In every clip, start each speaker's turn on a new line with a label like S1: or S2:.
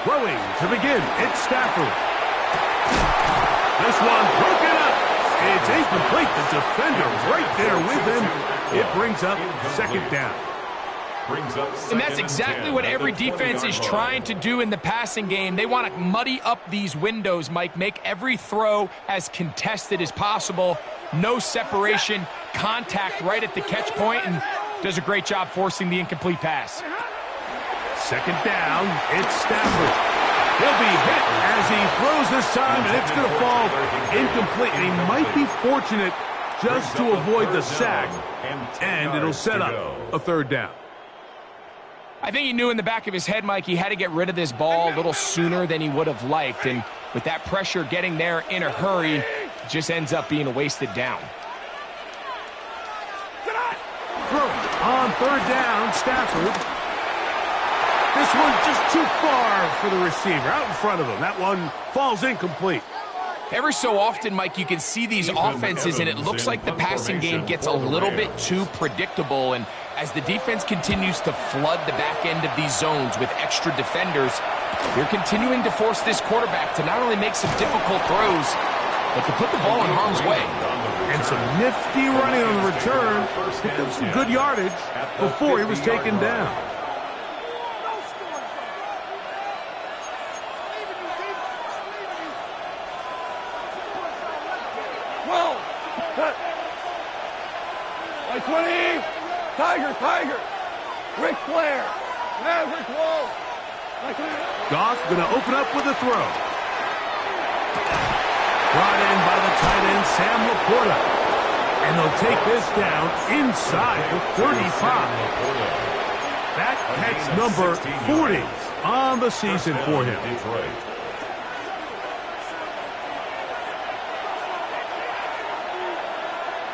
S1: Throwing to begin, it's Stafford. This one broken up. It's incomplete. The defender right there with him. It brings up second down.
S2: And that's exactly what every defense is trying to do in the passing game. They want to muddy up these windows, Mike, make every throw as contested as possible. No separation, contact right at the catch point, and does a great job forcing the incomplete pass.
S1: Second down, it's Stafford. He'll be hit as he throws this time, and it's going to fall incomplete. And he might be fortunate just to avoid the sack, and it'll set up a third down.
S2: I think he knew in the back of his head, Mike, he had to get rid of this ball a little sooner than he would have liked. And with that pressure getting there in a hurry, it just ends up being a wasted down.
S1: On third down, Stafford. This one just too far for the receiver, out in front of him. That one falls incomplete.
S2: Every so often, Mike, you can see these offenses, and it looks like the passing game gets a little bit too predictable. And as the defense continues to flood the back end of these zones with extra defenders, they're continuing to force this quarterback to not only make some difficult throws, but to put the ball in harm's way.
S1: And some nifty running on the return. Picked up some good yardage before he was taken down.
S3: Like 20, Tiger, Ric Flair, Maverick Wall.
S1: Goff going to open up with a throw. Brought in by the tight end, Sam Laporta. And they'll take this down inside the 35. That catch number 40 on the season for him.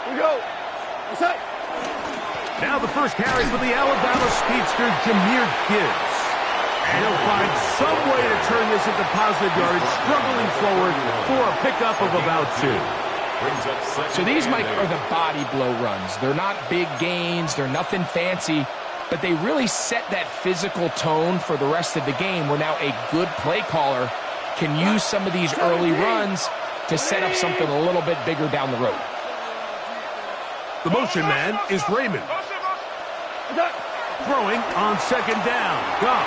S3: Here we go. Set.
S1: Now the first carry for the Alabama speedster, Jahmyr Gibbs. And he'll find some way to turn this into positive yardage, struggling forward for a pickup of about 2.
S2: So these, Mike, are the body blow runs. They're not big gains. They're nothing fancy. But they really set that physical tone for the rest of the game, where now a good play caller can use some of these early runs to set up something a little bit bigger down the road.
S1: The motion man is Raymond. Throwing on second down. Goff.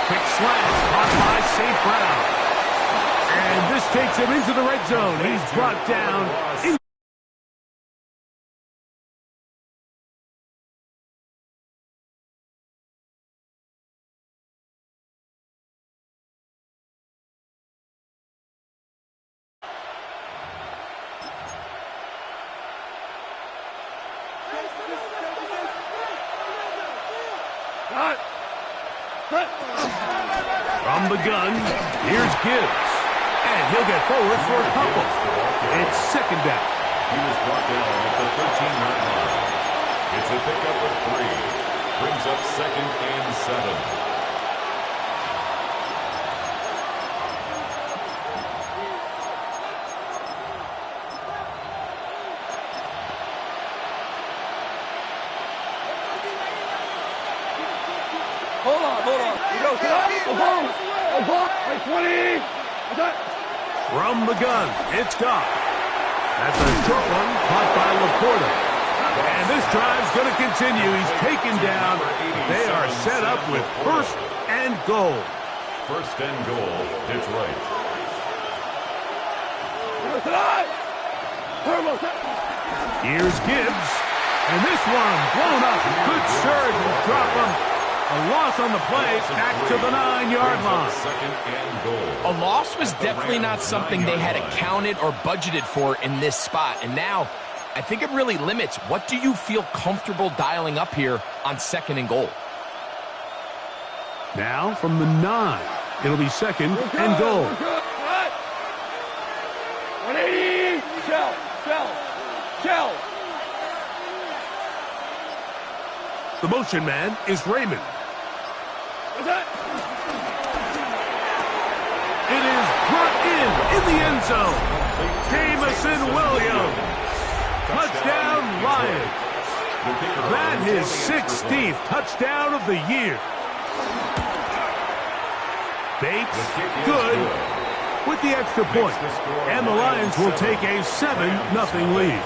S1: Quick slant caught by St. Brown. And this takes him into the red zone. He's brought down in from the gun. Here's Gibbs. And he'll get forward for a couple. It's second down.
S4: He was brought down at the 13-yard line. It's a pickup of 3. Brings up second and 7.
S3: Hold on. You go, a block, like 20.
S1: From the gun, it's Goff. That's a short one caught by Laporta. And this drive's going to continue. He's taken down. They are set up with first and goal.
S4: First and goal, Detroit.
S1: Here's Gibbs. And this one blown up. Good surge will drop him. A loss on the play, back to the 9-yard line.
S4: Second and goal.
S2: A loss was definitely not something they had accounted or budgeted for in this spot. And now, I think it really limits. What do you feel comfortable dialing up here on second and goal?
S1: Now from the 9, it'll be second and goal.
S3: 180. Shell.
S1: The motion man is Raymond. It is brought in the end zone. Jamison Williams. Touchdown, Lions. That is 16th touchdown of the year. Bates, good, with the extra point. And the Lions will take a 7-0 lead.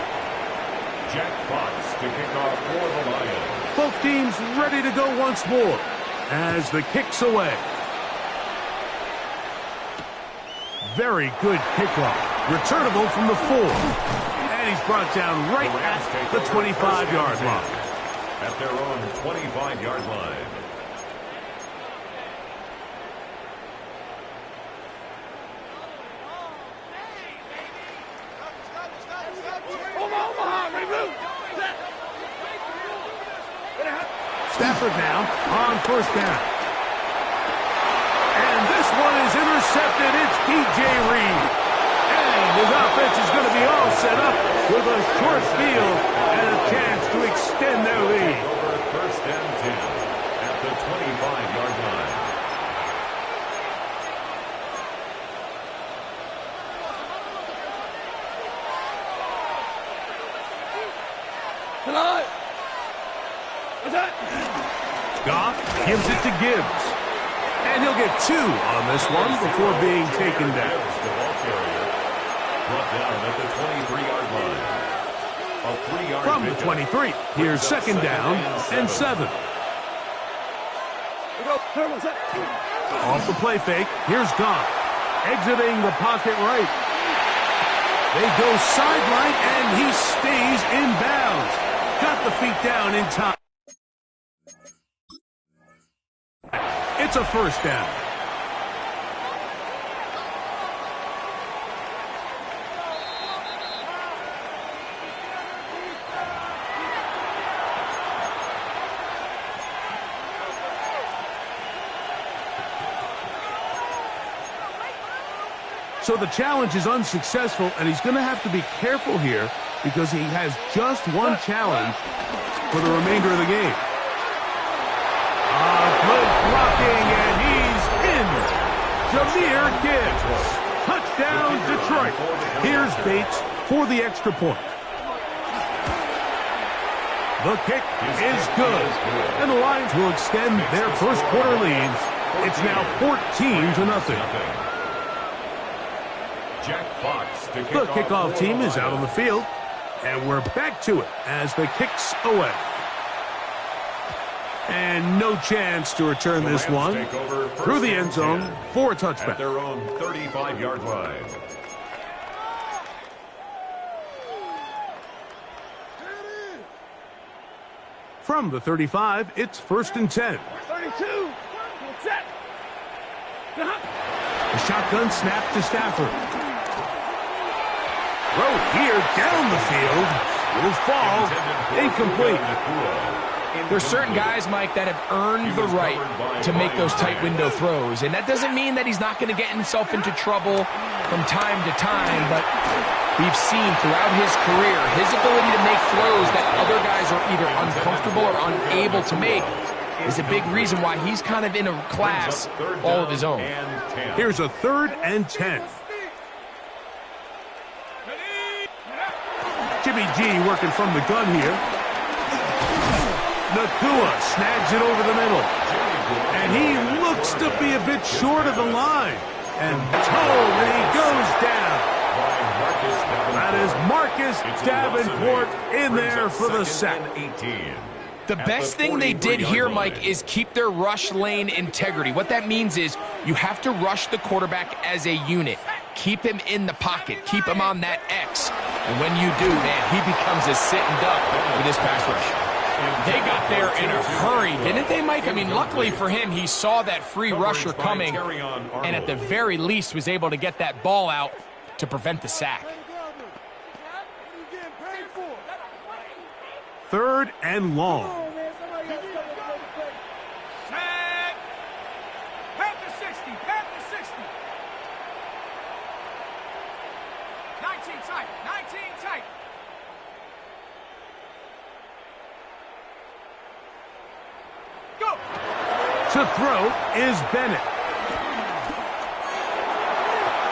S4: Jack Fox to kick off for the Lions.
S1: Both teams ready to go once more as the kick's away. Very good kickoff. Returnable from the 4. And he's brought down right at the 25-yard line.
S4: At their own 25-yard line.
S1: Stafford now on first down. And this one is intercepted. It's DJ Reed. And his offense is going to be all set up with a short field and a chance to extend their lead.
S4: Over first and 10 at the 25-yard line.
S3: Tonight. What's that?
S1: Goff gives it to Gibbs. And he'll get 2 on this one before being taken down.
S4: The ball carrier brought down at the 23-yard line. A 3-yard
S1: From the 23, here's second down and 7. Off the play fake, here's Goff. Exiting the pocket right. They go sideline, and he stays in bounds. Got the feet down in time. It's a first down. So the challenge is unsuccessful, and he's going to have to be careful here because he has just one challenge for the remainder of the game. Good blocking, and he's in. Jahmyr Gibbs. Touchdown, Detroit. Here's Bates for the extra point. The kick is good, and the Lions will extend their first quarter lead. It's now 14-0.
S4: Jack Fox to kick
S1: The kickoff team is out on the field, and we're back to it as the kick's away. And no chance to return this one through the end zone for a touchback.
S4: At their own 35-yard line.
S1: From the 35, it's first and 10.
S3: 32. Set.
S1: The shotgun snap to Stafford. Throw here down the field. Will fall. Incomplete.
S2: There's certain guys, Mike, that have earned the right to make those tight window throws. And that doesn't mean that he's not going to get himself into trouble from time to time. But we've seen throughout his career, his ability to make throws that other guys are either uncomfortable or unable to make is a big reason why he's kind of in a class all of his own.
S1: Here's a 3rd and 10. Jimmy G working from the gun here. Nakua snags it over the middle. And he looks to be a bit short of the line. And he goes down. That is Marcus Davenport in there for the sack.
S2: The best thing they did here, Mike, is keep their rush lane integrity. What that means is you have to rush the quarterback as a unit. Keep him in the pocket. Keep him on that X. And when you do, man, he becomes a sitting duck for this pass rush. They got there in a hurry, didn't they, Mike? I mean, luckily for him, he saw that free rusher coming and at the very least was able to get that ball out to prevent the sack.
S1: 3rd and long.
S3: Set. Panther 60. Panther 60. 19 tight. 19 tight. Go.
S1: To throw is Bennett.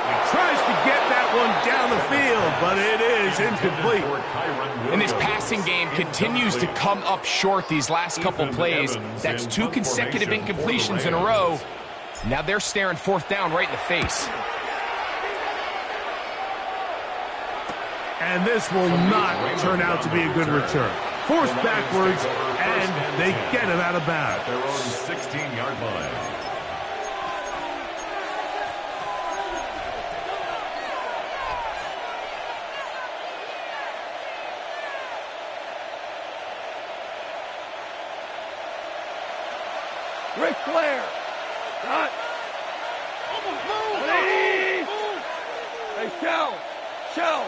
S1: He tries to get that one down the field, but it is incomplete.
S2: And this passing game continues to come up short these last couple plays. That's 2 consecutive incompletions in a row. Now they're staring fourth down right in the face.
S1: And this will not turn out to be a good return. Forced backwards, and they get him out of bounds.
S4: At their own 16-yard line.
S3: Ric Flair. Cut. Hey, Shell. Shell.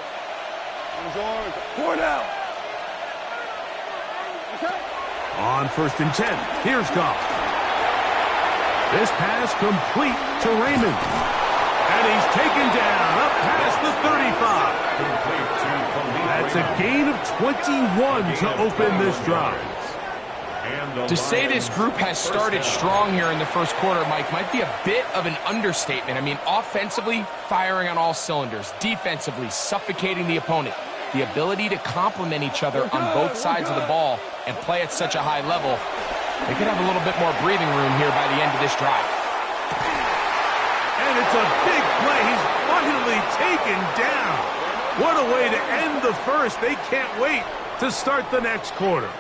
S3: Cornell.
S1: On 1st and 10, here's Goff. This pass complete to Raymond. And he's taken down up past the 35. That's a gain of 21 to open this drive.
S2: To say this group has started strong here in the first quarter, Mike, might be a bit of an understatement. I mean, offensively, firing on all cylinders. Defensively, suffocating the opponent. The ability to complement each other on both sides of the ball and play at such a high level, they could have a little bit more breathing room here by the end of this drive.
S1: And it's a big play. He's finally taken down. What a way to end the first. They can't wait to start the next quarter.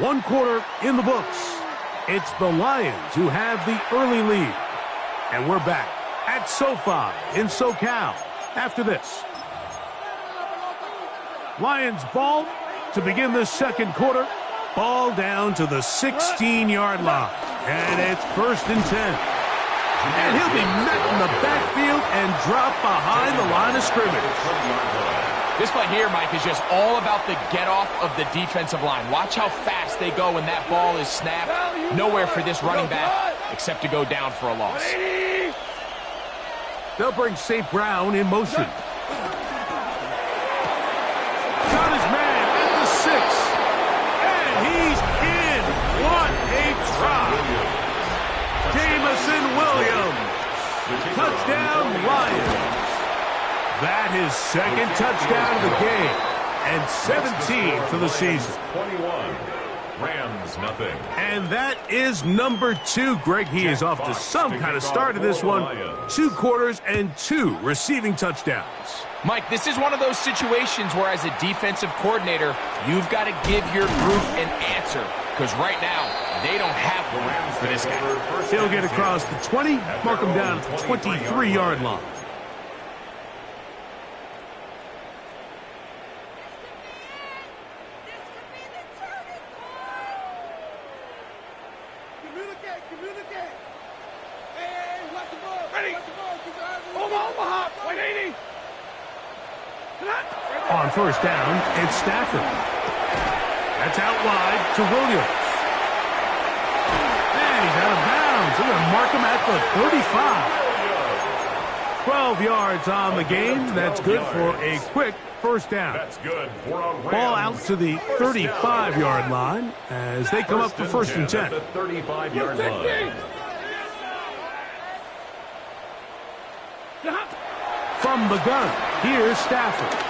S1: One quarter in the books. It's the Lions who have the early lead. And we're back at SoFi in SoCal after this. Lions ball to begin the second quarter. Ball down to the 16-yard line. And it's 1st and 10. And he'll be met in the backfield and dropped behind the line of scrimmage.
S2: This play here, Mike, is just all about the get-off of the defensive line. Watch how fast they go when that ball is snapped. Nowhere for this running back except to go down for a loss.
S1: They'll bring St. Brown in motion. Got his man at the 6. And he's in. What a drop. Jamison Williams. Touchdown, Lions. That is second touchdown of the game, and 17 for the season.
S4: 21. Rams, nothing.
S1: And that is number 2, Greg. He is off to some kind of start in this one. 2 quarters and 2 receiving touchdowns.
S2: Mike, this is one of those situations where as a defensive coordinator, you've got to give your group an answer, because right now, they don't have one for this guy.
S1: He'll get across the 20, mark him down at the 23-yard line. On 1st down, it's Stafford. That's out wide to Williams. And he's out of bounds. They're going to mark him at the 35. 12 yards on the game. That's good for a quick 1st down.
S4: That's good for a Rams.
S1: Ball out to the 35-yard line as they come up for 1st and 10.
S4: The 35-yard line.
S1: From the gun, here's Stafford.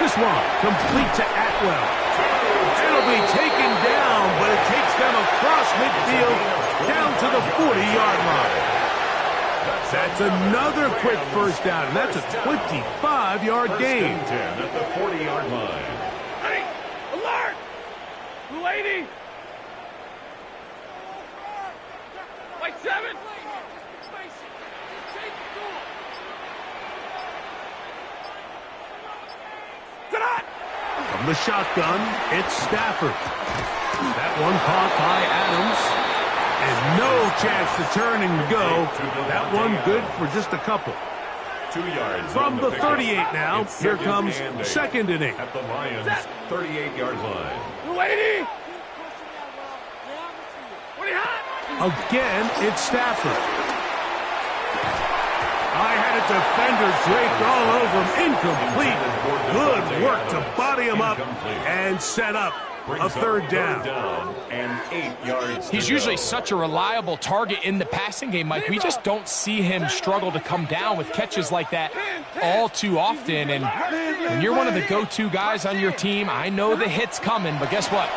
S1: This one complete to Atwell. It'll be taken down, but it takes them across midfield down to the 40-yard line. That's another quick 1st down, and that's a 25-yard gain.
S4: 10 at the 40-yard line.
S3: Hey, alert! 280. White 7.
S1: From the shotgun, it's Stafford. That one caught by Adams. And no chance to turn and go. That one good for just a couple.
S4: 2 yards.
S1: From the 38 now, here comes 2nd and 8.
S4: At the Lions' 38-yard line.
S3: 280.
S1: Again, it's Stafford. I had a defender draped all over him. Incomplete. Good work to body him up and set up a 3rd down.
S4: And 8 yards.
S2: He's usually such a reliable target in the passing game, Mike. We just don't see him struggle to come down with catches like that all too often. And when you're one of the go-to guys on your team, I know the hit's coming, but guess what?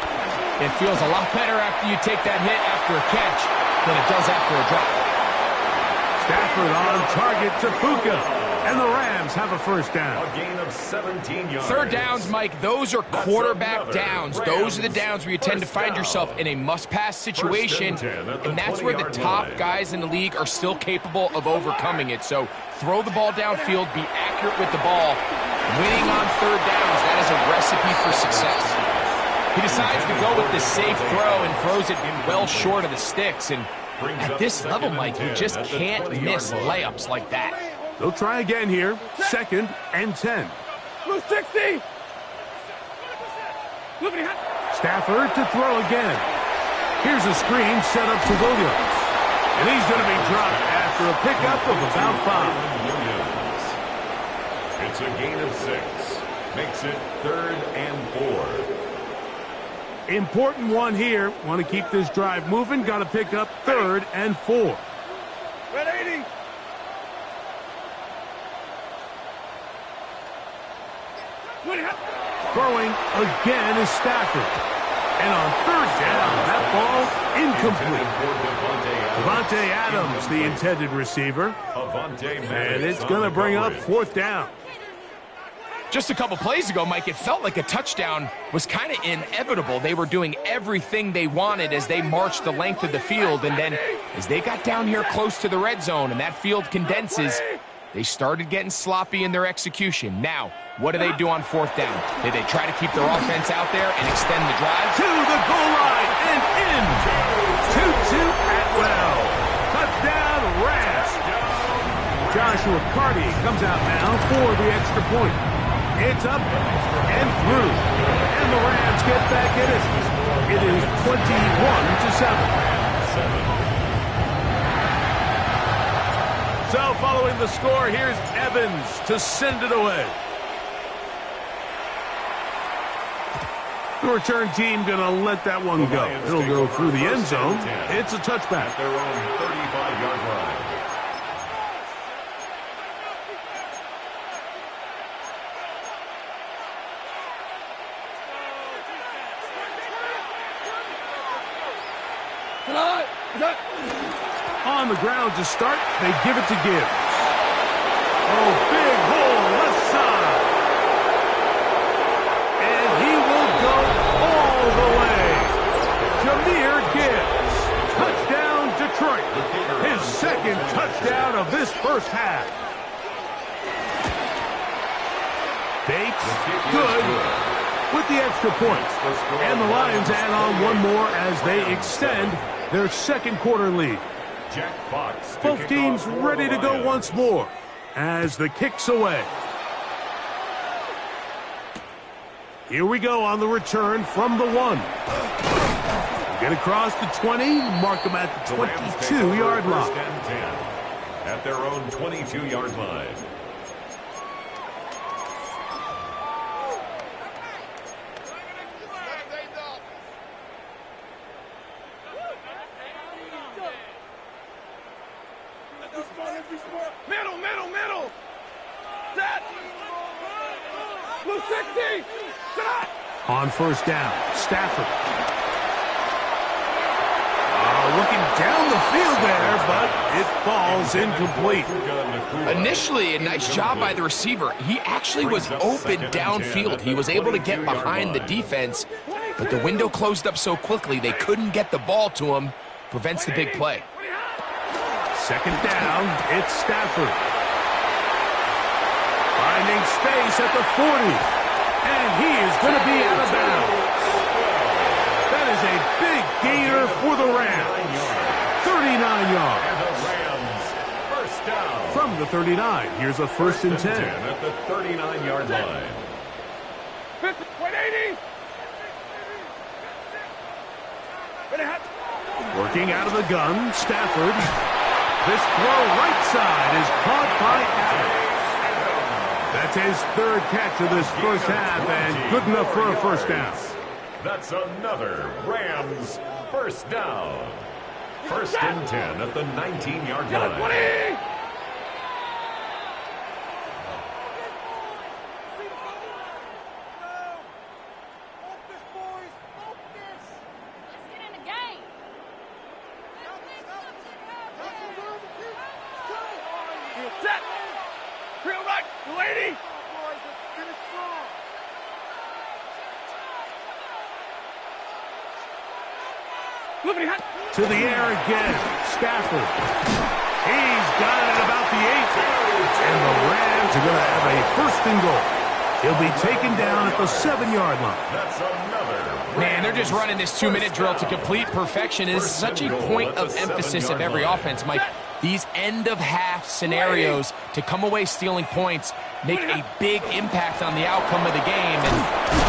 S2: It feels a lot better after you take that hit after a catch than it does after a drop.
S1: Stafford on target to Puka, and the Rams have a first down.
S4: A gain of 17 yards.
S2: Third downs, Mike, those are quarterback downs. Those are the downs where you tend to find yourself in a must-pass situation, and that's where the top guys in the league are still capable of overcoming it. So throw the ball downfield, be accurate with the ball. Winning on third downs, that is a recipe for success. He decides to go with the safe throw and throws it well short of the sticks. And at this level, Mike, you just can't miss layups like that.
S1: They'll try again here. 2nd and 10.
S3: Blue 60.
S1: Stafford to throw again. Here's a screen set up to Williams. And he's going to be dropped after a pickup of about 5.
S4: It's a gain of 6. Makes it 3rd and 4.
S1: Important one here. Want to keep this drive moving. Got to pick up 3rd and 4.
S3: Red 80.
S1: Throwing again is Stafford. And on 3rd down, that ball incomplete. Davante Adams, the intended receiver. And it's going to bring up 4th down.
S2: Just a couple plays ago, Mike, it felt like a touchdown was kind of inevitable. They were doing everything they wanted as they marched the length of the field. And then as they got down here close to the red zone and that field condenses, they started getting sloppy in their execution. Now, what do they do on 4th down? Did they try to keep their offense out there and extend the drive?
S1: To the goal line and in. 2-2 Atwell. Touchdown, Rams. Joshua Carty comes out now for the extra point. It's up and through. And the Rams get back in it. It is 21-7. So following the score, here's Evans to send it away. The return team going to let that one go. It'll go through the end zone. It's a touchback.
S4: At their own 35-yard line.
S1: On the ground to start, they give it to Gibbs. Oh, big hole left side. And he will go all the way. Jahmyr Gibbs. Touchdown, Detroit. His 2nd touchdown of this first half. Bates, good with the extra points. And the Lions add on one more as they extend their 2nd quarter lead. Both teams ready to go once more as the kick's away. Here we go on the return from the 1. Get across the 20, mark them at the 22-yard line.
S4: At their own 22-yard line.
S3: Middle. Set. Blue 60. Set.
S1: On 1st down, Stafford. Looking down the field there, but it falls incomplete.
S2: Initially, a nice job by the receiver. He actually was open downfield. He was able to get behind the defense, but the window closed up so quickly they couldn't get the ball to him. Prevents the big play.
S1: 2nd down, it's Stafford. Finding space at the 40. And he is going to be out of bounds. That is a big gainer for the Rams. 39 yards.
S4: And the Rams, first down.
S1: From the 39, here's a 1st and 10.
S4: At the 39-yard line.
S3: 180.
S1: Working out of the gun, Stafford. This throw right side is caught by Adams. That's his 3rd catch of this first half and good enough for a 1st down.
S4: That's another Rams first down. 1st and 10 at the 19-yard line.
S3: 20.
S1: To the air again. Stafford. He's got it at about the 8. And the Rams are going to have a 1st and goal. He'll be taken down at the 7-yard line.
S4: That's another.
S2: Man, they're just running this 2-minute drill to complete perfection. It is such a point of emphasis of every offense, Mike. These end-of-half scenarios to come away stealing points make a big impact on the outcome of the game. And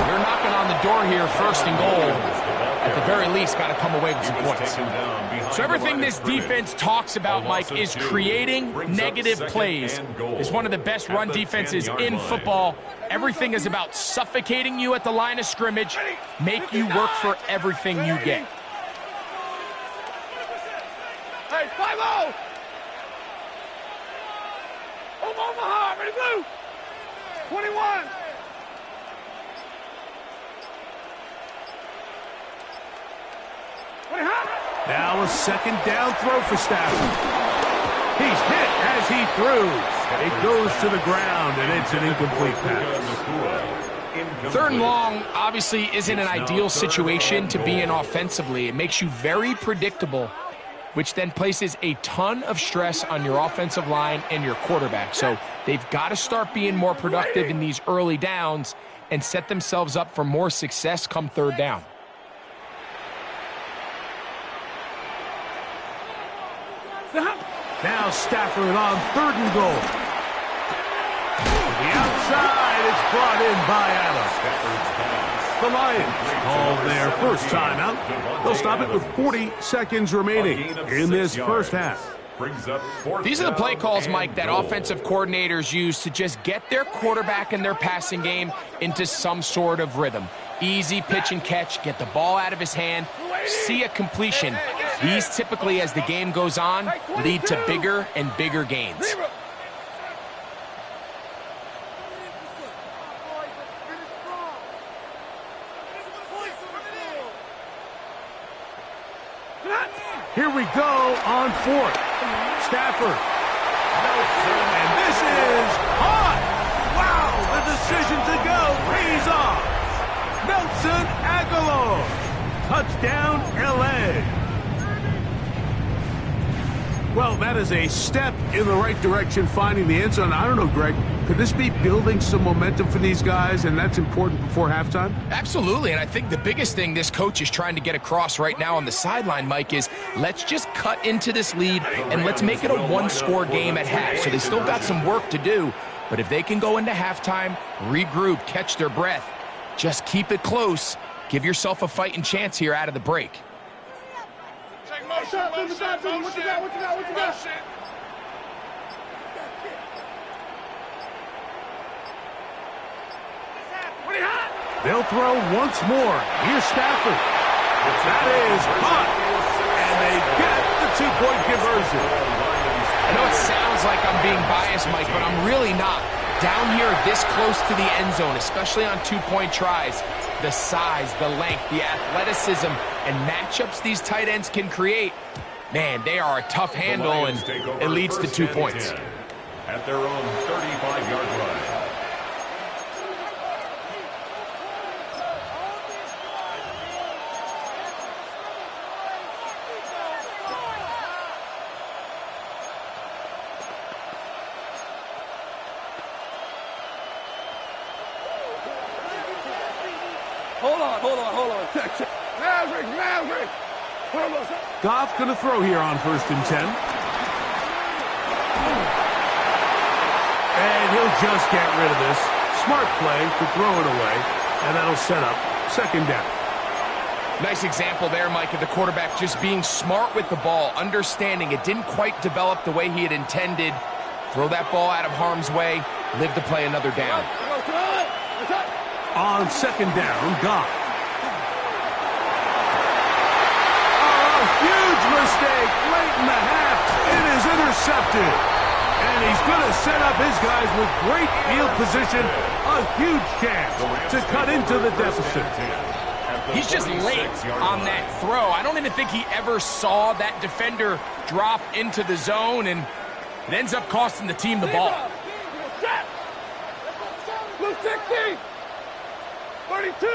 S2: you're knocking on the door here, 1st and goal. At the very least, got to come away with some points. So everything this defense talks about, Mike, is creating negative plays. It's one of the best run defenses in football. Everything is about suffocating you at the line of scrimmage, make you work for everything you get.
S3: Hey, 5-0! Omaha, ready, blue! 21!
S1: Now a 2nd down throw for Stafford. He's hit as he threw. It goes to the ground, and it's an incomplete pass.
S2: 3rd and long obviously isn't an ideal situation to be in offensively. It makes you very predictable, which then places a ton of stress on your offensive line and your quarterback. So they've got to start being more productive in these early downs and set themselves up for more success come 3rd down.
S1: Now Stafford on 3rd and goal. To the outside, it's brought in by Adams. The Lions call their 1st timeout. They'll stop it with 40 seconds remaining in this 1st half.
S2: These are the play calls, Mike, that offensive coordinators use to just get their quarterback and their passing game into some sort of rhythm. Easy pitch and catch, get the ball out of his hand, see a completion. These typically, as the game goes on, lead to bigger and bigger gains.
S1: Here we go on 4th. Stafford. And this is hot. Wow, the decision to go pays off. Nelson Aguilar. Touchdown, L.A. Well, that is a step in the right direction, finding the end zone. I don't know, Greg, could this be building some momentum for these guys, and that's important before halftime?
S2: Absolutely, and I think the biggest thing this coach is trying to get across right now on the sideline, Mike, is let's just cut into this lead and let's make it a 1-score game at half. So they still got some work to do, but if they can go into halftime, regroup, catch their breath, just keep it close, give yourself a fighting chance here out of the break.
S3: Motion. What you got?
S1: They'll throw once more. Here's Stafford. That is caught. And they get the 2-point conversion.
S2: I know it sounds like I'm being biased, Mike, but I'm really not. Down here this close to the end zone, especially on 2-point tries, the size, the length, the athleticism, and matchups these tight ends can create, man, they are a tough handle, and it leads to 2 points.
S4: At their own 35-yard line.
S3: Hold on. Check. Maverick.
S1: Goff going to throw here on 1st and 10. And he'll just get rid of this. Smart play to throw it away, and that'll set up 2nd down.
S2: Nice example there, Mike, of the quarterback just being smart with the ball, understanding it didn't quite develop the way he had intended. Throw that ball out of harm's way, live to play another down.
S1: On 2nd down, Goff. Huge mistake late in the half. It is intercepted. And he's going to set up his guys with great field position. A huge chance to cut into the deficit.
S2: He's just late on that throw. I don't even think he ever saw that defender drop into the zone, and it ends up costing the team the ball.
S3: Blue 60. 32.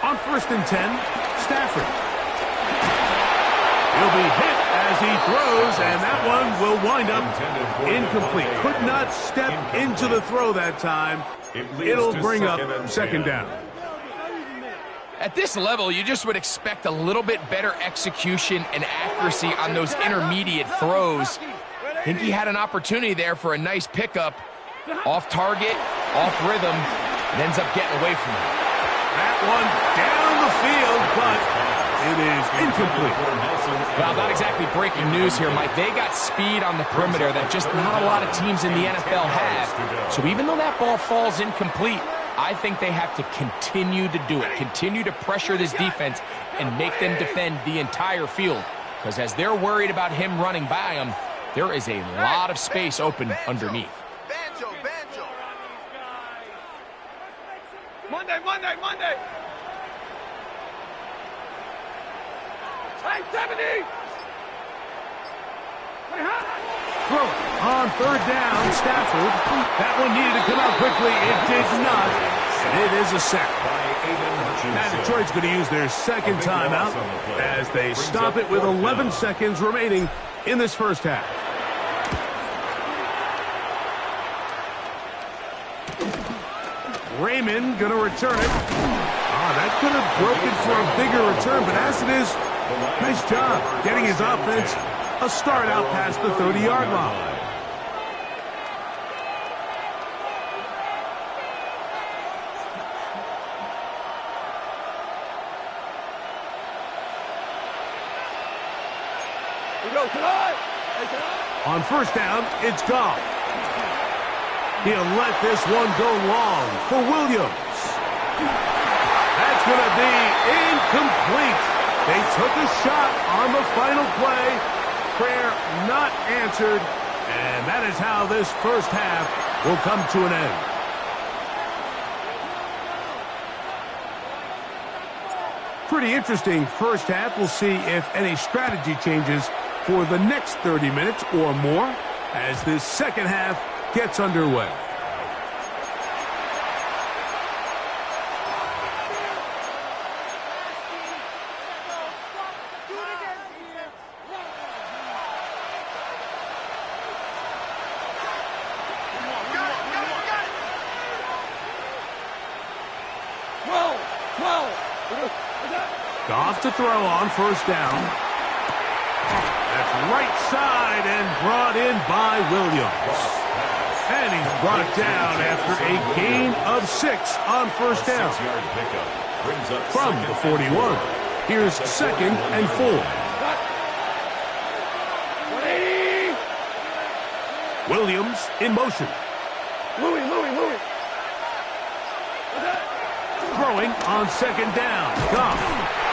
S1: On 1st and 10, Stafford. He'll be hit as he throws, and that one will wind up incomplete. Could not step into the throw that time. It'll bring up 2nd down.
S2: At this level, you just would expect a little bit better execution and accuracy on those intermediate throws. I think he had an opportunity there for a nice pickup. Off target, off rhythm, and ends up getting away from it.
S1: That one down the field, but it is incomplete.
S2: Well, not exactly breaking news here, Mike. They got speed on the perimeter that just not a lot of teams in the NFL have. So even though that ball falls incomplete, I think they have to continue to do it, continue to pressure this defense and make them defend the entire field. Because as they're worried about him running by them, there is a lot of space open underneath.
S3: Monday. Time 70.
S1: Throw on 3rd down, Stafford. That one needed to come out quickly. It did not. And it is a sack. Now Detroit's going to use their 2nd timeout as they stop it with 11 seconds remaining in this 1st half. Raymond going to return it. That could have broken for a bigger return, but as it is, nice job getting his offense a start out past the 30-yard line. On 1st down, it's Goff. He'll let this one go long for Williams. That's going to be incomplete. They took a shot on the final play. Prayer not answered. And that is how this 1st half will come to an end. Pretty interesting 1st half. We'll see if any strategy changes for the next 30 minutes or more as this 2nd half gets underway. Goff to throw on 1st down. That's right side and brought in by Williams. And he's brought down after a gain of 6 on 1st down. From the 41. Here's 2nd and 4. Williams in motion.
S3: Louis.
S1: Throwing on 2nd down. Goff.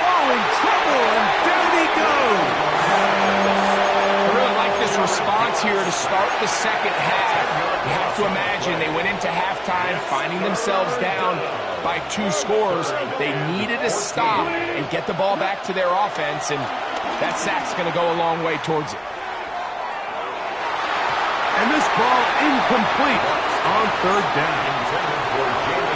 S1: Oh, in trouble, and down he goes.
S2: I really like this response here to start the 2nd half. You have to imagine they went into halftime finding themselves down by 2 scores. They needed to stop and get the ball back to their offense, and that sack's going to go a long way towards it.
S1: And this ball incomplete on 3rd down.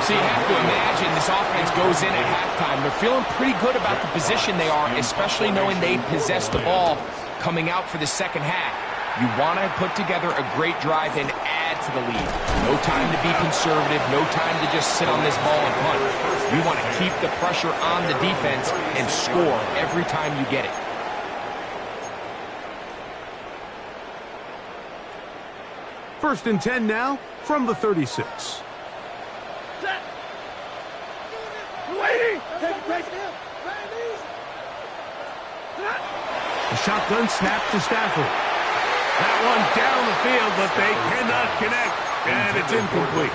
S2: So you have to imagine this offense goes in at halftime. They're feeling pretty good about the position they are, especially knowing they possess the ball coming out for the 2nd half. You want to put together a great drive and add to the lead. No time to be conservative, no time to just sit on this ball and punt. You want to keep the pressure on the defense and score every time you get it.
S1: First and 10 now from the 36. The shotgun snap to Stafford. That one down the field, but they cannot connect, and it's incomplete.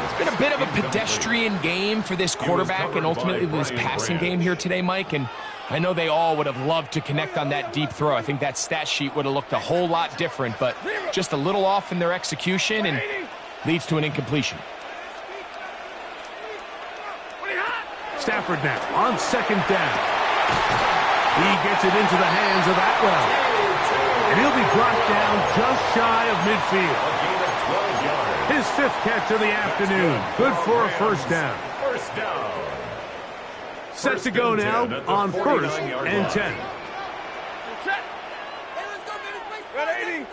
S2: It's been a bit of a pedestrian game for this quarterback and ultimately this passing game here today, Mike, and I know they all would have loved to connect on that deep throw. I think that stat sheet would have looked a whole lot different, but just a little off in their execution and leads to an incompletion.
S1: Stafford now on 2nd down. He gets it into the hands of Atwell. And he'll be brought down just shy of midfield. His 5th catch of the afternoon. Good for a 1st down. Set to go now on 1st and 10.
S3: Got 80.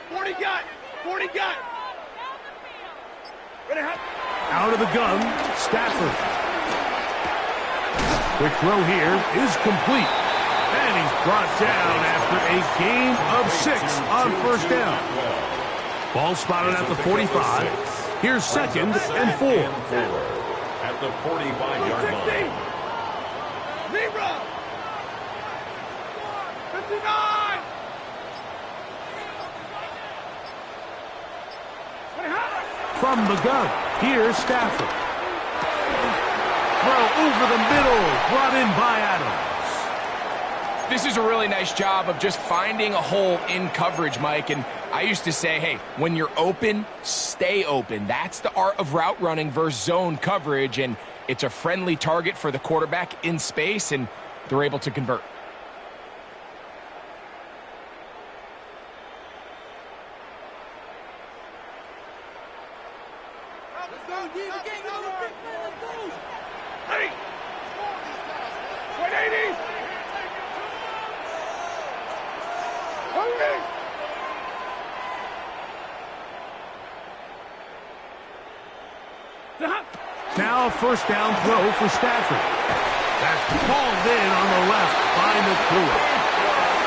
S3: 40 got. 40 got.
S1: Out of the gun, Stafford. Quick throw here is complete. And he's brought down after a gain of 6 on 1st down. Ball spotted at the 45. Here's 2nd and 4.
S4: At the 45-yard line.
S3: Zebra. 59.
S1: From the gun, here's Stafford. Throw over the middle, brought in by Adams.
S2: This is a really nice job of just finding a hole in coverage, Mike. And I used to say, hey, when you're open, stay open. That's the art of route running versus zone coverage. And it's a friendly target for the quarterback in space, and they're able to convert.
S1: Now a 1st down throw for Stafford. That's called in on the left by McClure.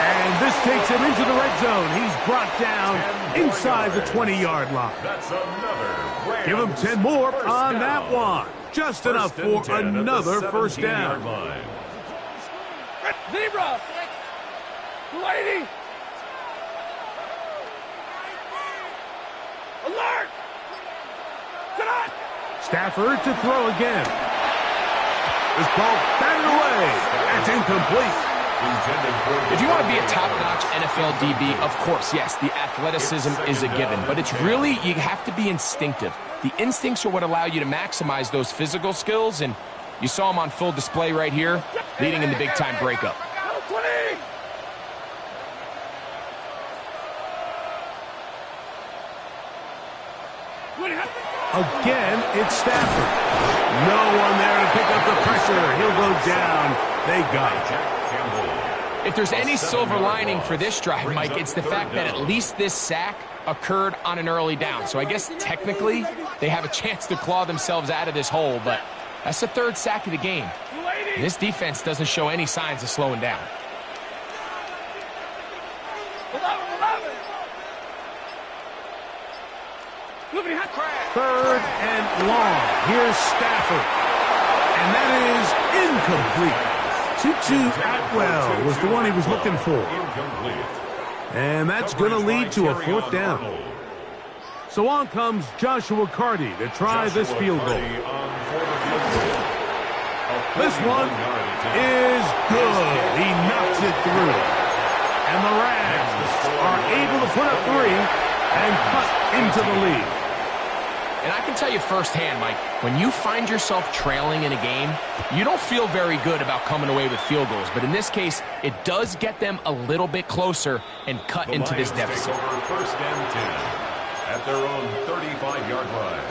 S1: And this takes him into the red zone. He's brought down inside the 20-yard line.
S4: That's another.
S1: Give him 10 more on that one. Just enough for another 1st down.
S3: Zebra. 280. Alert. Tonight.
S1: Stafford to throw again. This ball batted away. That's incomplete.
S2: If you want to be a top-notch NFL DB, of course, yes, the athleticism is a given. But it's really, you have to be instinctive. The instincts are what allow you to maximize those physical skills. And you saw him on full display right here, leading in the big-time breakup.
S1: Again, it's Stafford. No one there to pick up the pressure. He'll go down. They got it.
S2: If there's any silver lining for this drive, Mike, it's the fact that at least this sack occurred on an early down. So I guess technically they have a chance to claw themselves out of this hole, but that's the 3rd sack of the game. This defense doesn't show any signs of slowing down.
S1: Third and long. Here's Stafford. And that is incomplete. Tutu Atwell was the one he was looking for. And that's going to lead to a 4th down. So on comes Joshua Carty to try this field goal. This one is good. He knocks it through. And the Rams are able to put up 3 and cut into the lead.
S2: And I can tell you firsthand, Mike, when you find yourself trailing in a game, you don't feel very good about coming away with field goals. But in this case, it does get them a little bit closer and cut into this deficit.
S4: 1st and 10 at their own 35-yard line.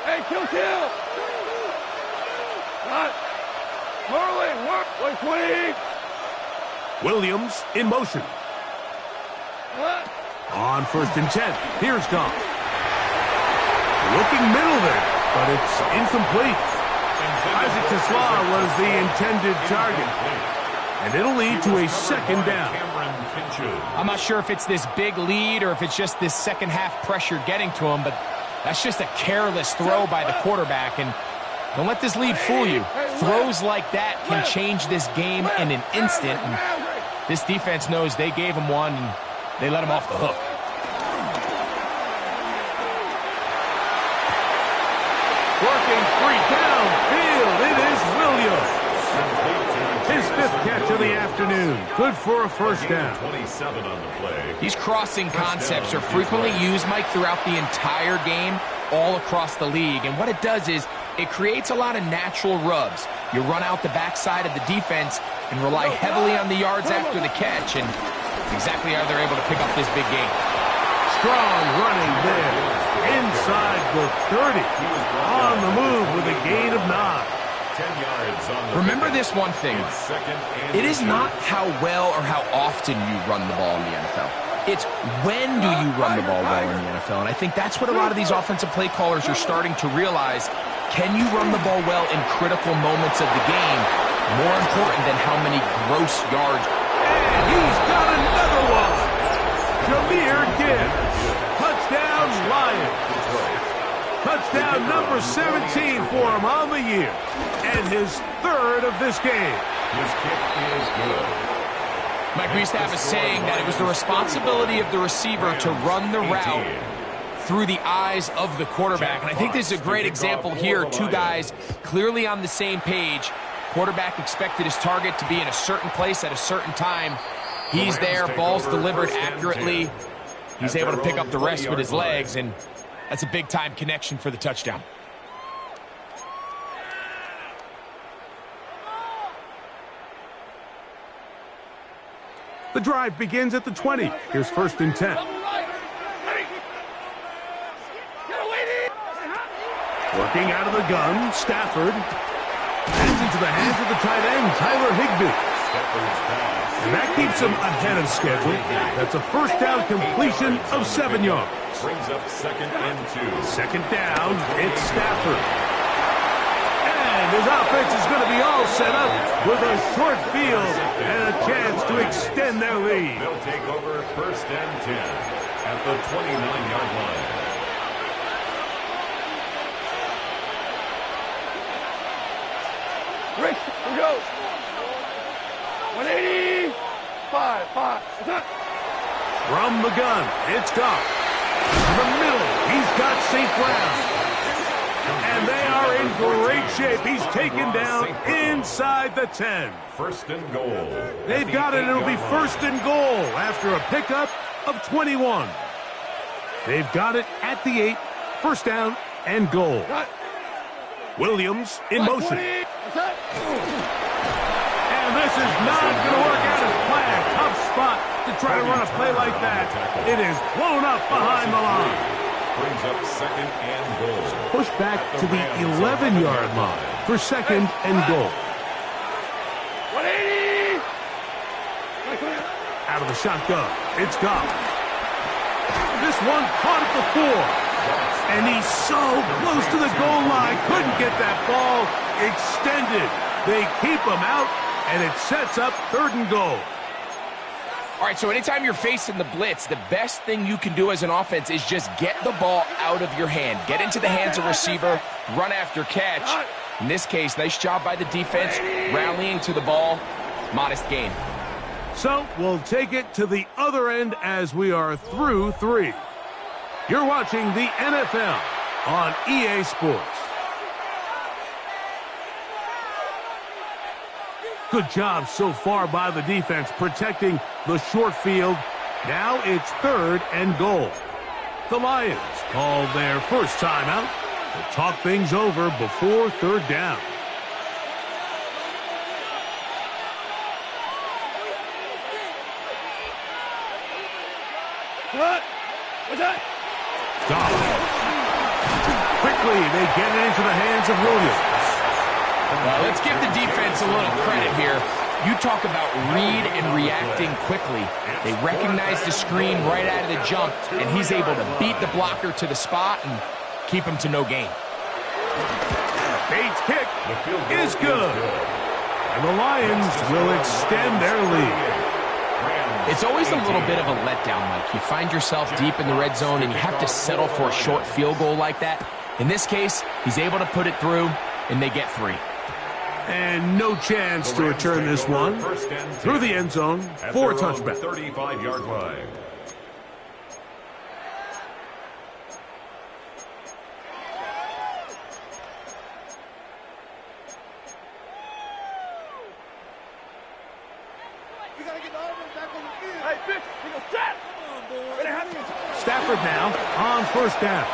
S3: Hey, kill. Got Marley, work. 120.
S1: Williams in motion. On 1st and 10. Here's Goff. Looking middle there, but it's incomplete. Isaac Tesla was the intended target. And it'll lead to a 2nd down.
S2: I'm not sure if it's this big lead or if it's just this second half pressure getting to him, but that's just a careless throw by the quarterback. And don't let this lead fool you. Throws like that can change this game in an instant. And this defense knows they gave him one, and they let him off the hook.
S1: Working free downfield. It is Williams. His 5th catch of the afternoon. Good for a 1st down.
S4: 27 on the play.
S2: These crossing concepts are frequently used, Mike, throughout the entire game, all across the league. And what it does is it creates a lot of natural rubs. You run out the backside of the defense and rely heavily on the yards after the catch, and it's exactly how they're able to pick up this big game.
S1: Strong running there. Inside the 30. On the move with a gain of 9.
S4: 10 yards on the
S2: Remember this one thing. It is not how well or how often you run the ball in the NFL. It's when do you run the ball well in the NFL. And I think that's what a lot of these offensive play callers are starting to realize. Can you run the ball well in critical moments of the game? More important than how many gross yards.
S1: And he's got another one. Jahmyr Gibbs. Touchdown, Lions. Touchdown number 17 for him on the year. And his 3rd of this game.
S4: His kick is good.
S2: Mike, we used to have a saying that it was the responsibility of the receiver to run the route through the eyes of the quarterback. And I think this is a great example here. Two guys clearly on the same page. Quarterback expected his target to be in a certain place at a certain time. He's there, ball's delivered accurately. He's able to pick up the rest with his legs, and that's a big-time connection for the touchdown.
S1: The drive begins at the 20. Here's 1st and 10. Working out of the gun, Stafford. Hands into the hands of the tight end, Tyler Higbee. And that keeps him ahead of schedule. That's a 1st down completion of 7 yards.
S4: Brings up 2nd and 2.
S1: 2nd down, it's Stafford. And his offense is going to be all set up with a short field and a chance to extend their lead.
S4: They'll take over 1st and 10 at the 29-yard line.
S3: Rick, here we go. 180. 5.
S1: From the gun, it's Goff. To the middle, he's got St. Brown. And they are in great shape. He's taken down inside the 10.
S4: 1st and goal.
S1: They've got it. It'll be 1st and goal after a pickup of 21. They've got it at the 8. 1st down and goal. Williams in motion. And this is not going to work out as planned. Tough spot to try to run a play like that. It is blown up behind the line.
S4: Brings up 2nd and goal.
S1: Push back to the 11-yard line for 2nd and goal.
S3: 180.
S1: Out of the shotgun, it's Goff. This one caught at the 4. And he's so close to the goal line. Couldn't get that ball extended. They keep him out, and it sets up 3rd and goal.
S2: All right, so anytime you're facing the blitz, the best thing you can do as an offense is just get the ball out of your hand. Get into the hands of receiver, run after catch. In this case, nice job by the defense, rallying to the ball. Modest gain.
S1: So we'll take it to the other end as we are through 3. You're watching the NFL on EA Sports. Good job so far by the defense protecting the short field. Now it's 3rd and goal. The Lions call their first timeout to talk things over before 3rd down.
S3: What's that?
S1: Goff. Quickly, they get it into the hands of Williams.
S2: Well, let's give the defense a little credit here. You talk about read and reacting quickly. They recognize the screen right out of the jump, and he's able to beat the blocker to the spot and keep him to no gain.
S1: Bates' kick is good. And the Lions will extend their lead.
S2: It's always a little bit of a letdown, Mike. You find yourself deep in the red zone, and you have to settle for a short field goal like that. In this case, he's able to put it through, and they get 3.
S1: And no chance to return this one through the end zone for a touchback.
S4: 35-yard line.
S1: Stafford now on 1st down.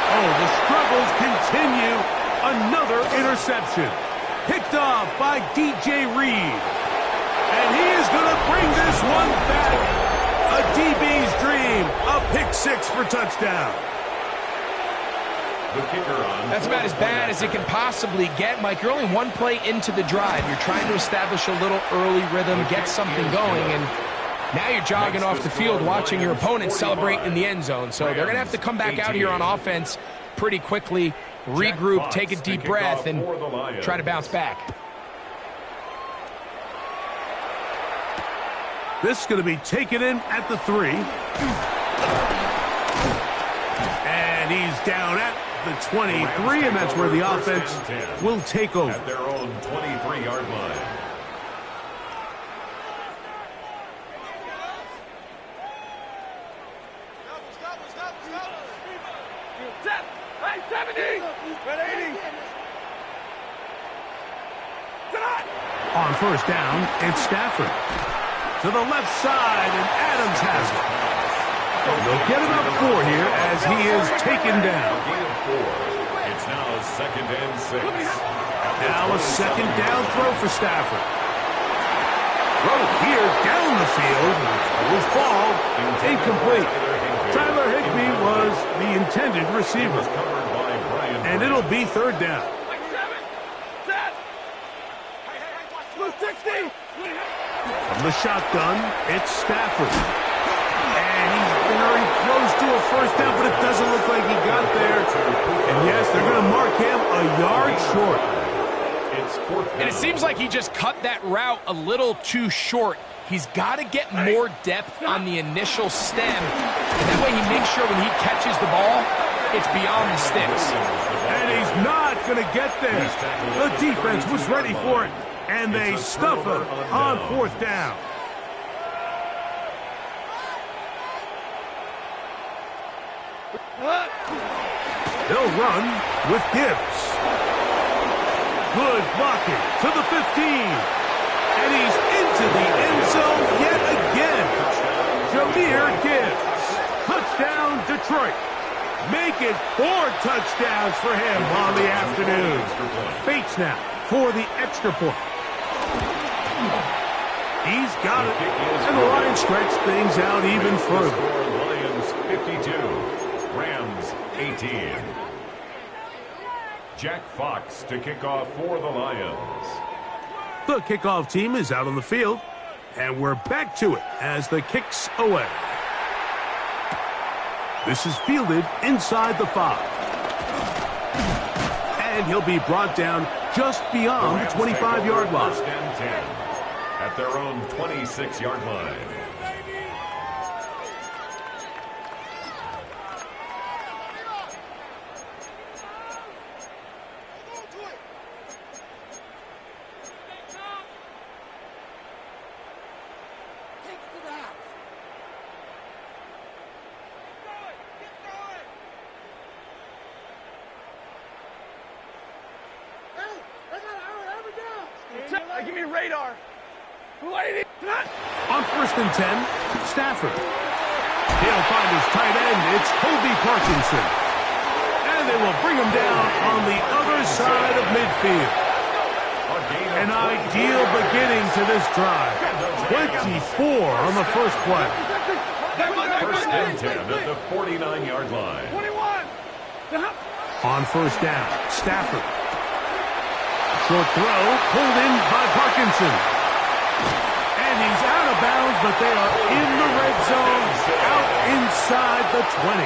S1: Oh, the struggles continue. Another interception. Picked off by DJ Reed. And he is going to bring this one back 6 for touchdown.
S4: The kicker on.
S2: That's about as bad as it can possibly get, Mike. You're only one play into the drive. You're trying to establish a little early rhythm, get something going, and now you're jogging off the field watching your opponent celebrate in the end zone. So they're going to have to come back out here on offense pretty quickly, regroup, take a deep breath, and try to bounce back.
S1: This is going to be taken in at the 3. And he's down at the 23, and that's where the offense will take over.
S4: At their own 23-yard line.
S1: On first down, it's Stafford. To the left side, and Adams has it. They'll get him up 4 here as he is taken down.
S4: It's now 2nd and 6.
S1: Now a 2nd down throw for Stafford. Throw here down the field. Will fall incomplete. Tyler Higbee was the intended receiver. And it'll be 3rd down. From the shotgun, it's Stafford. And he's very close to a 1st down, but it doesn't look like he got there. And yes, they're going to mark him a yard short.
S2: And it seems like he just cut that route a little too short. He's got to get more depth on the initial stem. And that way he makes sure when he catches the ball, it's beyond the sticks.
S1: And he's not going to get there. The defense was ready for it. And they stuff him on 4th down. They'll run with Gibbs. Good blocking to the 15. And he's into the end zone yet again. Jahmyr Gibbs. Touchdown, Detroit. Make it 4 touchdowns for him on the afternoon. Bates now for the extra point. He's got it. And the Lions stretch things out even further.
S4: Lions 52, Rams 18. Jack Fox to kick off for the Lions.
S1: The kickoff team is out on the field, and we're back to it as the kick's away. This is fielded inside the 5. And he'll be brought down just beyond the 25-yard line.
S4: 1st and 10 at their own 26-yard line.
S3: Give me radar.
S1: On 1st and 10, Stafford. He'll find his tight end. It's Kobe Parkinson. And they will bring him down on the other side of midfield. An ideal beginning to this drive. 24 on the first play.
S4: 1st and 10 at the 49-yard line.
S3: 21.
S1: On first down, Stafford. Short throw, pulled in by Parkinson. And he's out of bounds, but they are in the red zone, out inside the 20.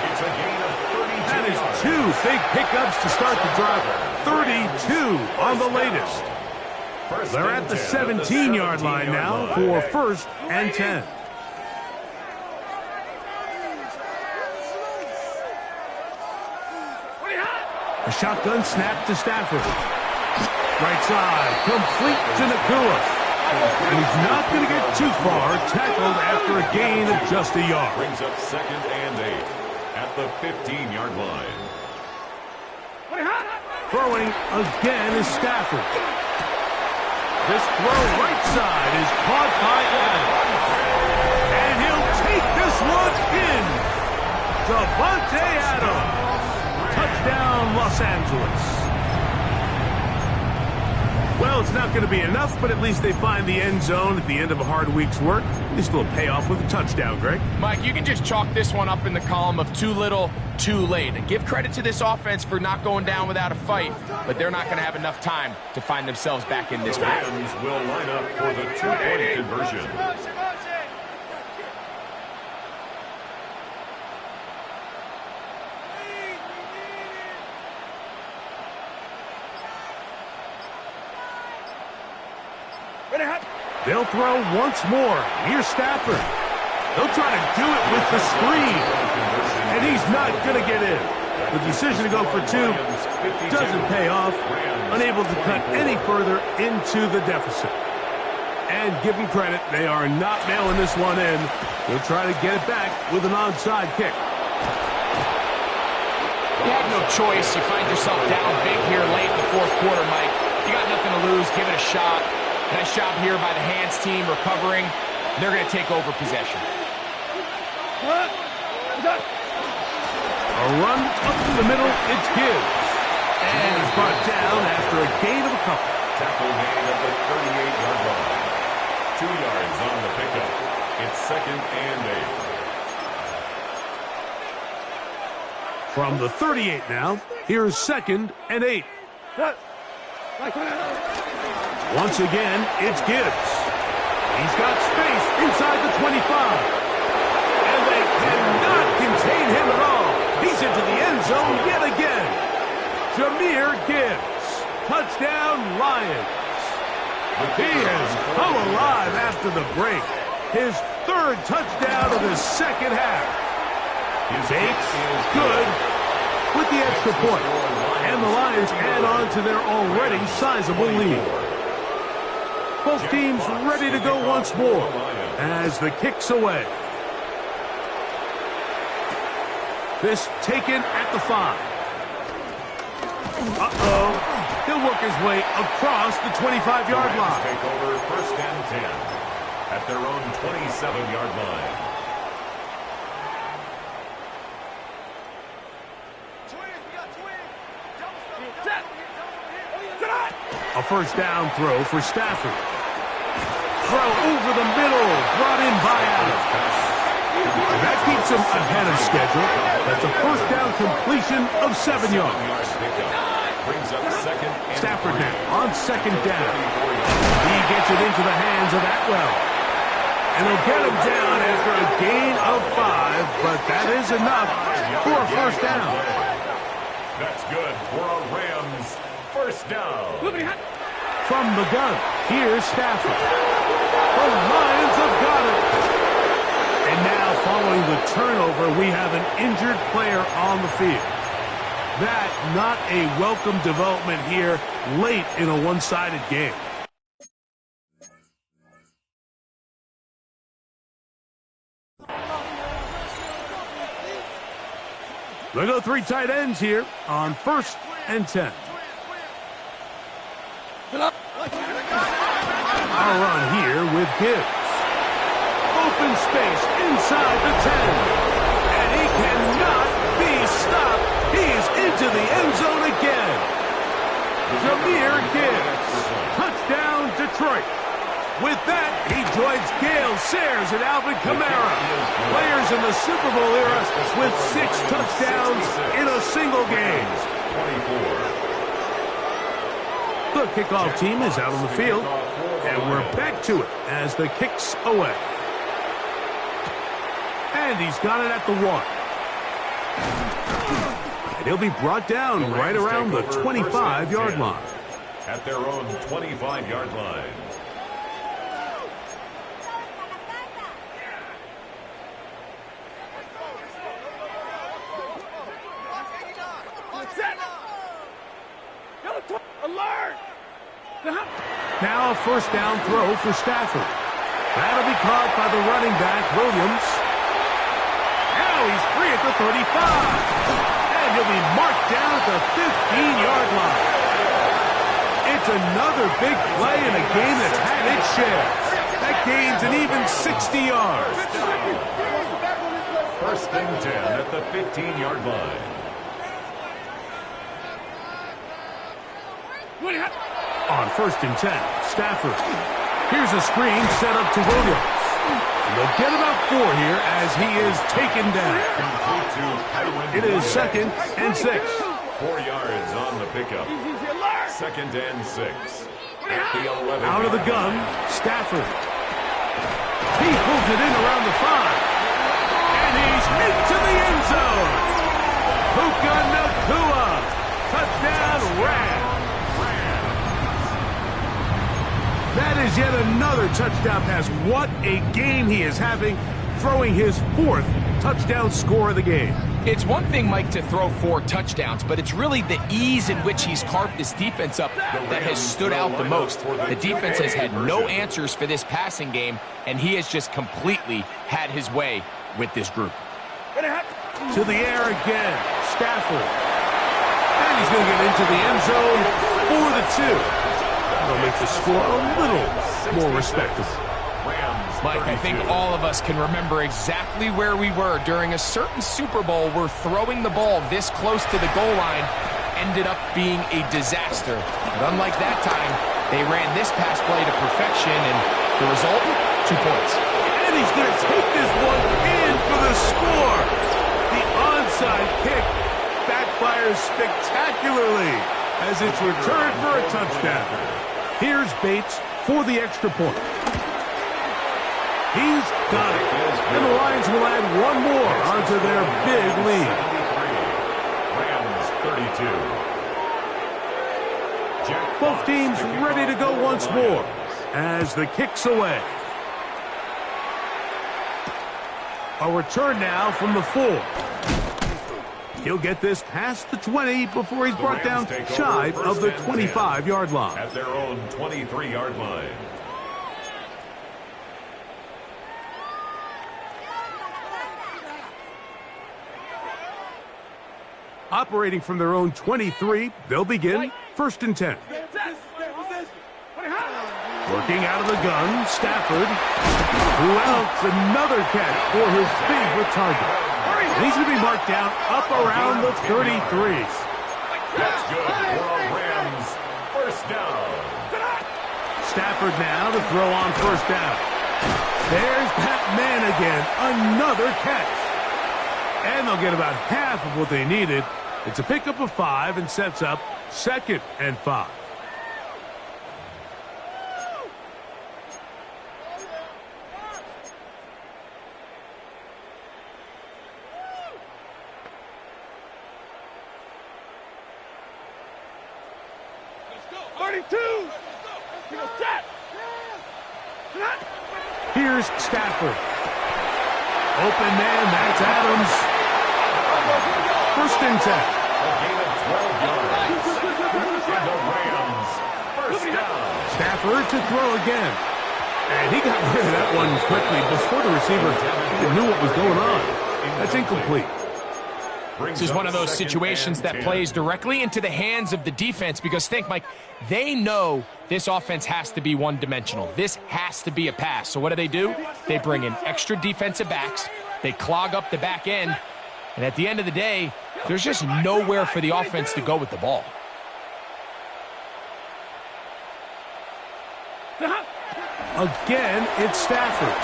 S1: That is 2 big pickups to start the drive. 32 on the latest. They're at the 17-yard line now for 1st and 10. A shotgun snap to Stafford. Right side, complete to Nakua. And he's not going to get too far, tackled after a gain of just a yard.
S4: Brings up 2nd and 8 at the 15-yard line.
S1: Throwing again is Stafford. This throw right side is caught by Adams. And he'll take this one in. Davante Adams. Touchdown, Los Angeles. Well, it's not going to be enough, but at least they find the end zone at the end of a hard week's work. They still pay off with a touchdown, Greg.
S2: Mike, you can just chalk this one up in the column of too little, too late. And give credit to this offense for not going down without a fight, but they're not going to have enough time to find themselves back in this
S4: The
S2: match.
S4: Rams will line up for the two-point conversion.
S1: They'll throw once more. Here's Stafford. They'll try to do it with the screen. And he's not going to get in. The decision to go for two doesn't pay off. Unable to cut any further into the deficit. And give them credit, they are not mailing this one in. They'll try to get it back with an onside kick.
S2: You have no choice. You find yourself down big here late in the fourth quarter, Mike. You got nothing to lose. Give it a shot. Nice job here by the hands team recovering. They're going to take over possession.
S1: A run up to the middle, it's Gibbs. And he's brought down after a gain of a couple.
S4: Tackle made at the 38-yard line. 2 yards on the pickup. It's 2nd and 8.
S1: From the 38 now, here's 2nd and 8. Once again, it's Gibbs. He's got space inside the 25. And they cannot contain him at all. He's into the end zone yet again. Jahmyr Gibbs. Touchdown, Lions. He has come alive after the break. His 3rd touchdown of the second half. Bates is good with the extra point. And the Lions add on to their already sizable lead. Both teams ready to go once more as the kick's away. This taken at the 5. Uh-oh. He'll work his way across the 25-yard line.
S4: Take over 1st and 10 at their own 27-yard line.
S1: A first down throw for Stafford. Throw over the middle, brought in by Adams. That keeps him ahead of schedule. That's a first down completion of 7 yards. Stafford now on 2nd down. He gets it into the hands of Atwell. And they'll get him down after a gain of 5, but that is enough for a first down.
S4: That's good for a Rams first down.
S1: From the gun, here's Stafford. The Lions have got it. And now, following the turnover, we have an injured player on the field. That not a welcome development here late in a one-sided game. They go 3 tight ends here on 1st and 10. A run here with Gibbs. Open space inside the 10. And he cannot be stopped. He's into the end zone again. Jahmyr Gibbs. Touchdown, Detroit. With that, he joins Gale Sayers and Alvin Kamara. Players in the Super Bowl era with 6 touchdowns in a single game.
S4: 24.
S1: The kickoff team is out on the field, and we're back to it as the kick's away. And he's got it at the 1. And he'll be brought down right around the 25-yard line.
S4: At their own 25-yard line.
S1: Now a first down throw for Stafford. That'll be caught by the running back, Williams. Now he's free at the 35. And he'll be marked down at the 15-yard line. It's another big play in a game that's had its share. That gains an even 60 yards.
S4: 1st and 10 at the 15-yard line.
S1: On 1st and 10, Stafford. Here's a screen set up to Williams. And they'll get about 4 here as he is taken down. It is 2nd and 6.
S4: 4 yards on the pickup. 2nd and 6. At the 11.
S1: Out of the gun, Stafford. He pulls it in around the 5. And he's into the end zone. Puka Nacua. Touchdown, Rams. That is yet another touchdown pass. What a game he is having, throwing his 4th touchdown score of the game.
S2: It's one thing, Mike, to throw 4 touchdowns, but it's really the ease in which he's carved this defense up that has stood out the most. The defense has had no answers for this passing game, and he has just completely had his way with this group.
S1: To the air again, Stafford. And he's going to get into the end zone for the 2. That'll make the score a little more respectable.
S2: Mike, I think all of us can remember exactly where we were during a certain Super Bowl where throwing the ball this close to the goal line ended up being a disaster. But unlike that time, they ran this pass play to perfection, and the result, 2 points.
S1: And he's going to take this one in for the score. The onside kick backfires spectacularly as it's returned for a touchdown. Here's Bates for the extra point. He's got it. And the Lions will add 1 more onto their big lead.
S4: Rams 32.
S1: Both teams ready to go once more as the kick's away. A return now from the 4. He'll get this past the 20 before he's brought down shy of the 25-yard line.
S4: At their own 23-yard line.
S1: Operating from their own 23, they'll begin 1st and 10. Working out of the gun, Stafford. Who else? Another catch for his favorite target. And he's going to be marked down up around the 33.
S4: That's good for a Rams 1st down.
S1: Stafford now to throw on 1st down. There's that man again. Another catch. And they'll get about half of what they needed. It's a pickup of 5 and sets up 2nd and 5. Here's Stafford. Open man, that's Adams. 1st and 10.
S4: A gain of 12 yards. And the Rams 1st down.
S1: Stafford to throw again. And he got rid of that one quickly before the receiver even knew what was going on. That's incomplete.
S2: This is one of those situations that plays directly into the hands of the defense because, think, Mike, they know this offense has to be one-dimensional. This has to be a pass. So what do? They bring in extra defensive backs. They clog up the back end. And at the end of the day, there's just nowhere for the offense to go with the ball.
S1: Again, it's Stafford.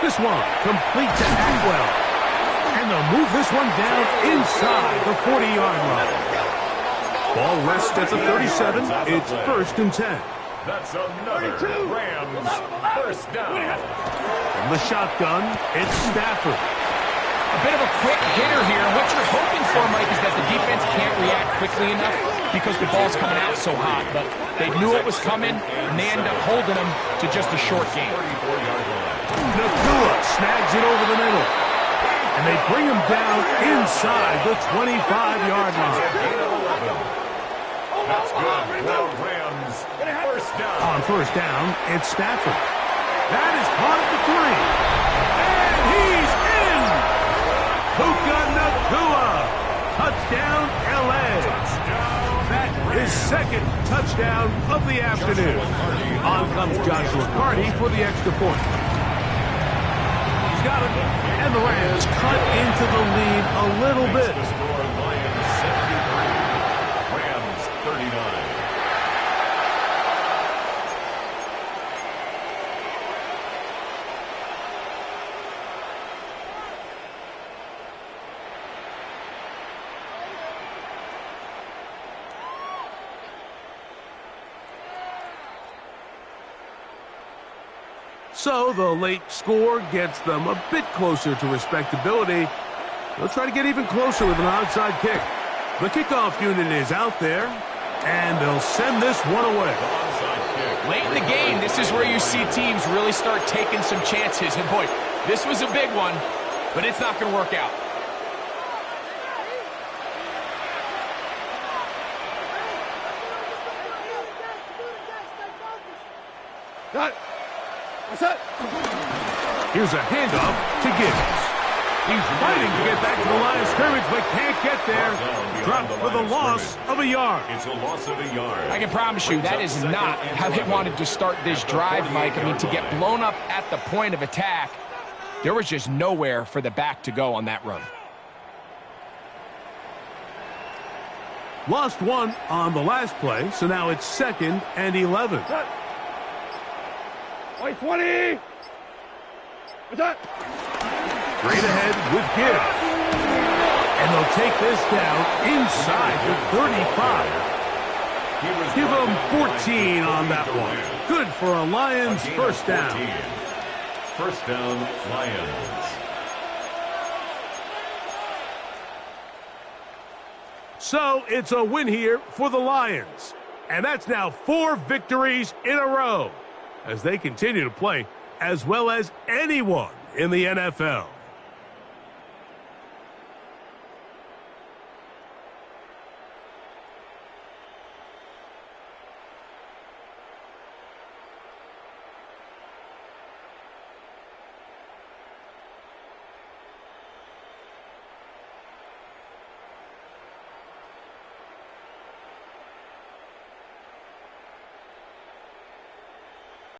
S1: This one complete to Nfgl. And they'll move this one down inside the 40-yard line. Ball rests at the 37. It's 1st and 10.
S4: That's another Rams 1st down.
S1: From the shotgun, it's Stafford.
S2: A bit of a quick hitter here. What you're hoping for, Mike, is that the defense can't react quickly enough because the ball's coming out so hot. But they knew it was coming, and they end up holding them to just a short game.
S1: Nacua snags it over the middle. And they bring him down inside the 25-yard line.
S4: That's good for Rams 1st down.
S1: On 1st down, it's Stafford. That is caught at the 3. And he's in! Puka Nacua. Touchdown, L.A. That is 2nd touchdown of the afternoon. On comes Joshua Carty for the extra point. He's got it. And the Rams cut into the lead a little bit.
S4: The score, Lions 73, Rams 39.
S1: So the late score gets them a bit closer to respectability. They'll try to get even closer with an onside kick. The kickoff unit is out there, and they'll send this one away.
S2: Late in the game, this is where you see teams really start taking some chances. And boy, this was a big one, but it's not going to work out.
S3: Got it. What's that?
S1: Here's a handoff to Gibbs. He's fighting to get back to the line of scrimmage, but can't get there. Dropped for the loss of a yard.
S4: It's a loss of a yard.
S2: I can promise you that is not how they wanted to start this drive, Mike. I mean, to get blown up at the point of attack, there was just nowhere for the back to go on that run.
S1: Lost one on the last play, so now it's 2nd and 11.
S3: White 20. What's that?
S1: Straight ahead with Gibbs. And they'll take this down inside the 35. Give them 14 on that one. Good for a Lions first down.
S4: First down, Lions.
S1: So it's a win here for the Lions. And that's now 4 victories in a row as they continue to play as well as anyone in the NFL.